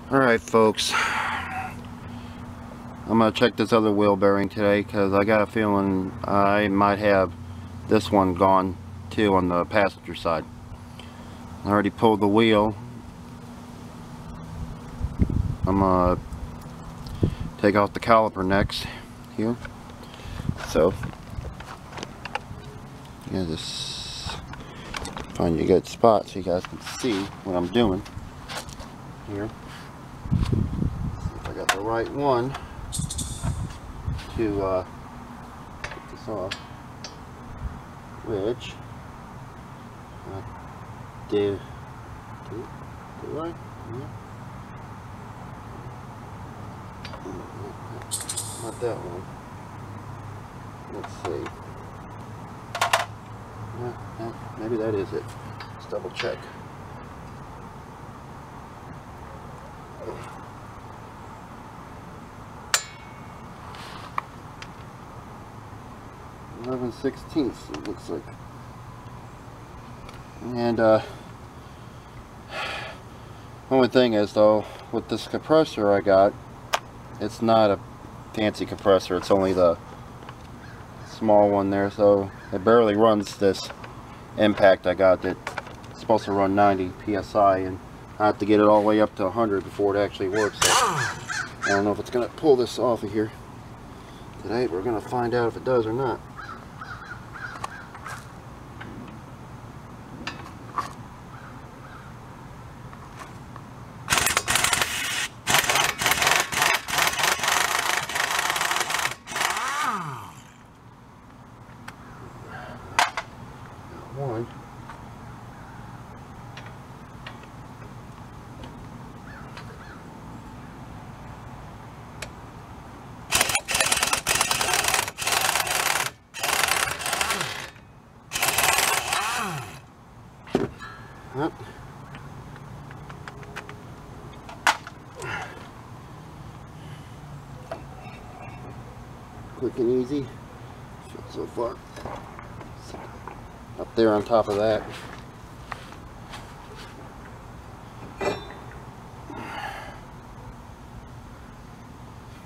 Alright folks, I'm going to check this other wheel bearing today because I got a feeling I might have this one gone too on the passenger side. I already pulled the wheel. I'm going to take off the caliper next here. So, yeah, just find a good spot so you guys can see what I'm doing here. See if I got the right one to get this off, which did right? Yeah. Not that one. Let's see. Yeah, maybe that is it. Let's double check. .11/16 it looks like. And only thing is though, with this compressor I got, it's not a fancy compressor, it's only the small one there, so it barely runs this impact I got that's supposed to run 90 psi, and I have to get it all the way up to 100 before it actually works. So I don't know if it's going to pull this off of here today, but we're going to find out if it does or not. One. Yep. Quick and easy so far. Up there on top of that.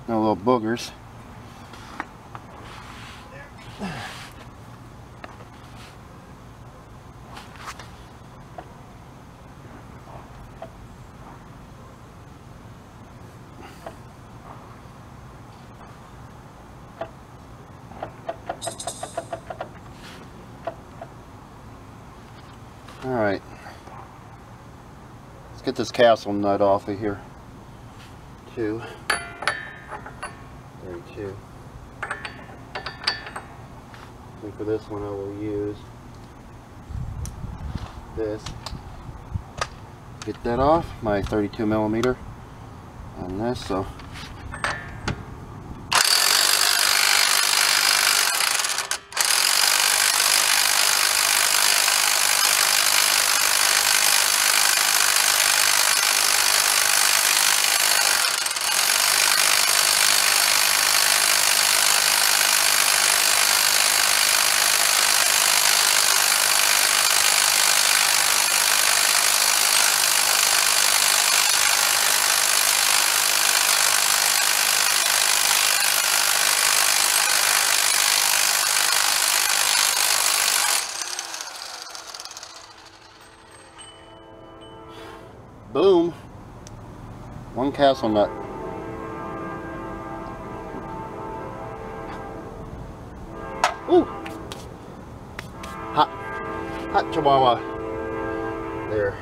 No little boogers. Alright, let's get this castle nut off of here. 32. I think for this one I will use this. Get that off, my 32mm on this, so boom, one castle nut. Ooh, hot chihuahua. There.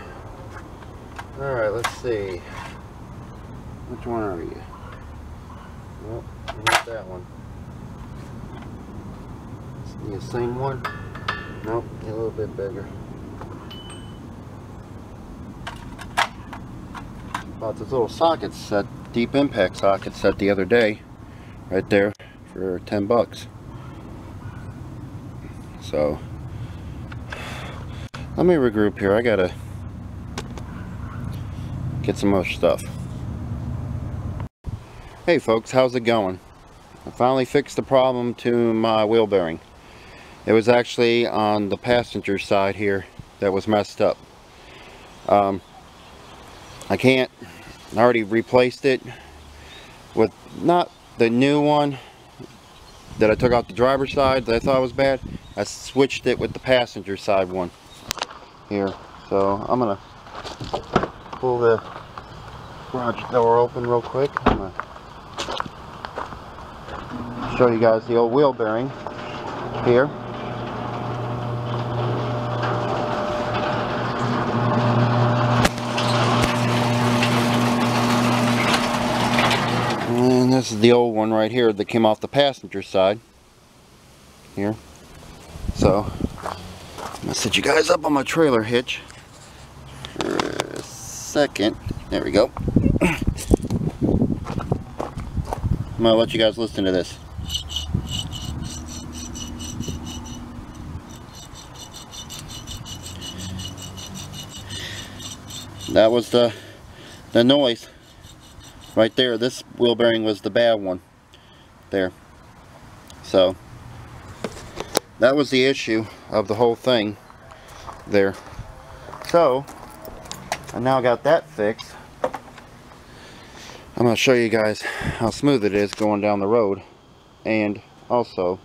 All right, let's see. Which one are you? Nope, not that one. The same one? Nope, a little bit bigger. Bought this little socket set, deep impact socket set the other day, right there for 10 bucks. So let me regroup here. I gotta get some more stuff. Hey folks, how's it going? I finally fixed the problem to my wheel bearing. It was actually on the passenger side here that was messed up. I can't I already replaced it with not the new one that I took out the driver's side that I thought was bad. I switched it with the passenger side one here. So I'm gonna pull the garage door open real quick. I'm gonna show you guys the old wheel bearing here. And this is the old one right here that came off the passenger side here. So I'm gonna set you guys up on my trailer hitch for a second. There we go. I'm gonna let you guys listen to this. That was the noise right there. This wheel bearing was the bad one there. So that was the issue of the whole thing there. So I now got that fixed. I'm going to show you guys how smooth it is going down the road, and also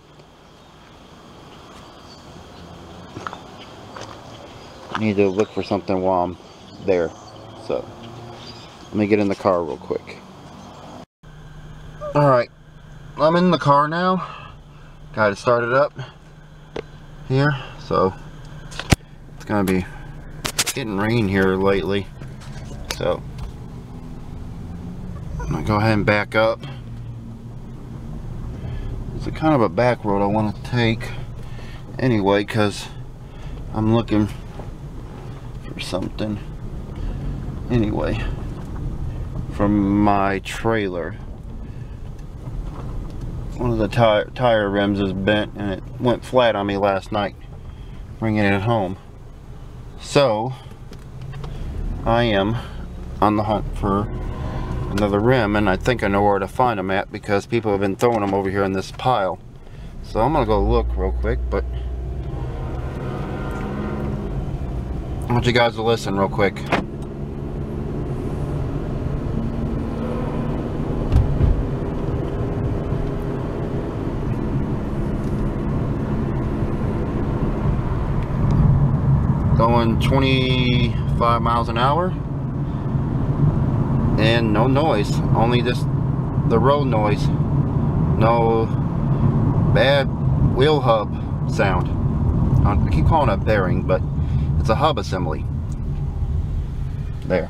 I need to look for something while I'm there. So let me get in the car real quick. Alright, I'm in the car now. Got it started up here. So it's gonna be getting rain here lately, so I'm gonna go ahead and back up. It's a kind of a back road I want to take anyway, because I'm looking for something anyway from my trailer. One of the tire rims is bent and it went flat on me last night bringing it home. So I am on the hunt for another rim, and I think I know where to find them at because people have been throwing them over here in this pile. So I'm gonna go look real quick, but I want you guys to listen real quick. Going 25 miles an hour and no noise, only just the road noise, no bad wheel hub sound. I keep calling it a bearing, but it's a hub assembly there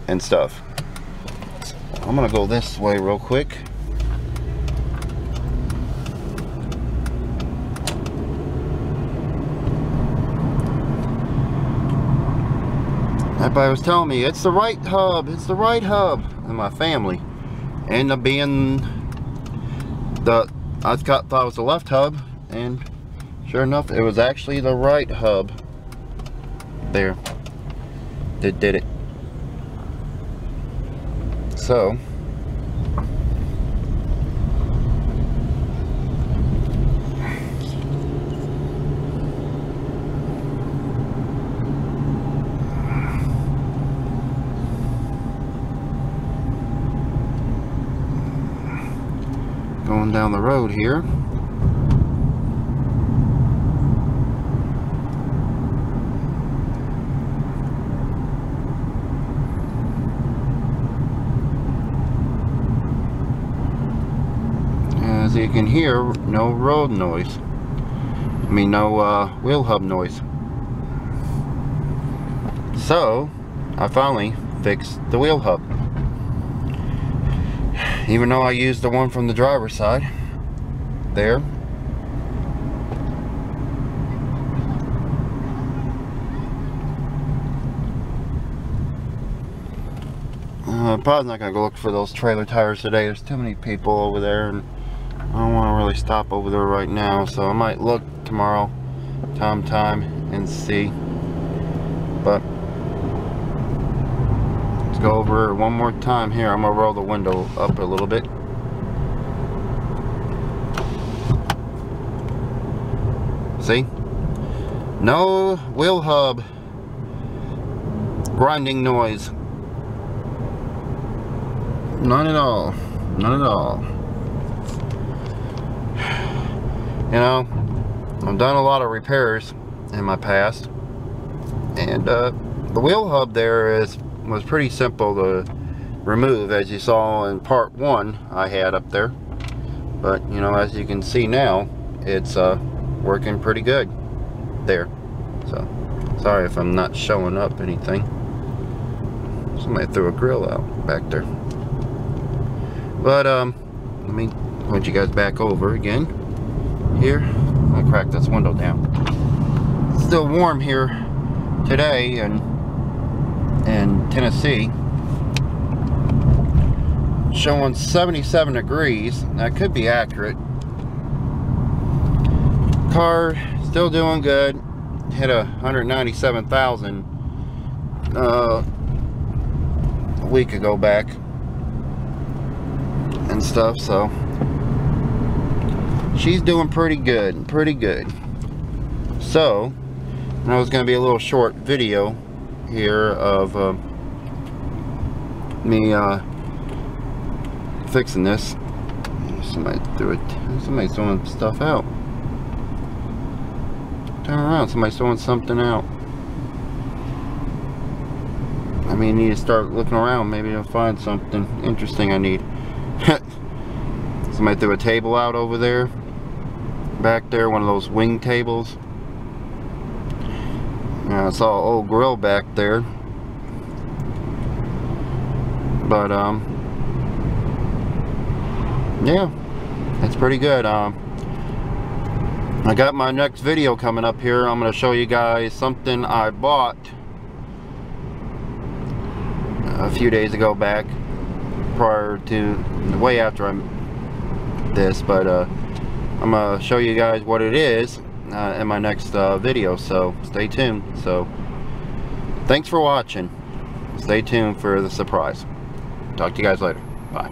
and stuff. So I'm gonna go this way real quick. Everybody was telling me it's the right hub, it's the right hub, and my family ended up being I thought it was the left hub, and sure enough it was actually the right hub there that did it. So going down the road here. As you can hear, no road noise. I mean, no wheel hub noise. So I finally fixed the wheel hub. Even though I used the one from the driver's side there. Probably not going to go look for those trailer tires today. There's too many people over there, and I don't want to really stop over there right now. So I might look tomorrow, time, and see. But let's go over it one more time here. I'm going to roll the window up a little bit. See? No wheel hub grinding noise None at all. None at all. You know, I've done a lot of repairs in my past, and the wheel hub there was pretty simple to remove, as you saw in part 1 I had up there. But you know, as you can see now, it's working pretty good there. So sorry if I'm not showing up anything. Somebody threw a grill out back there. But let me point you guys back over again here. I'll crack this window down. It's still warm here today in Tennessee. Showing 77 degrees. That could be accurate. Car still doing good. Hit 197,000 a week ago back and stuff, so she's doing pretty good, So that was going to be a little short video here of me fixing this. Somebody's throwing stuff out. Turn around, somebody's throwing something out. I mean, you need to start looking around. Maybe I'll find something interesting I need. Somebody threw a table out over there. Back there, one of those wing tables. I saw an old grill back there. But, yeah, it's pretty good. I got my next video coming up here. I'm going to show you guys something I bought a few days ago back, prior to, way after this, but I'm going to show you guys what it is in my next video, so stay tuned. So thanks for watching. Stay tuned for the surprise. Talk to you guys later. Bye.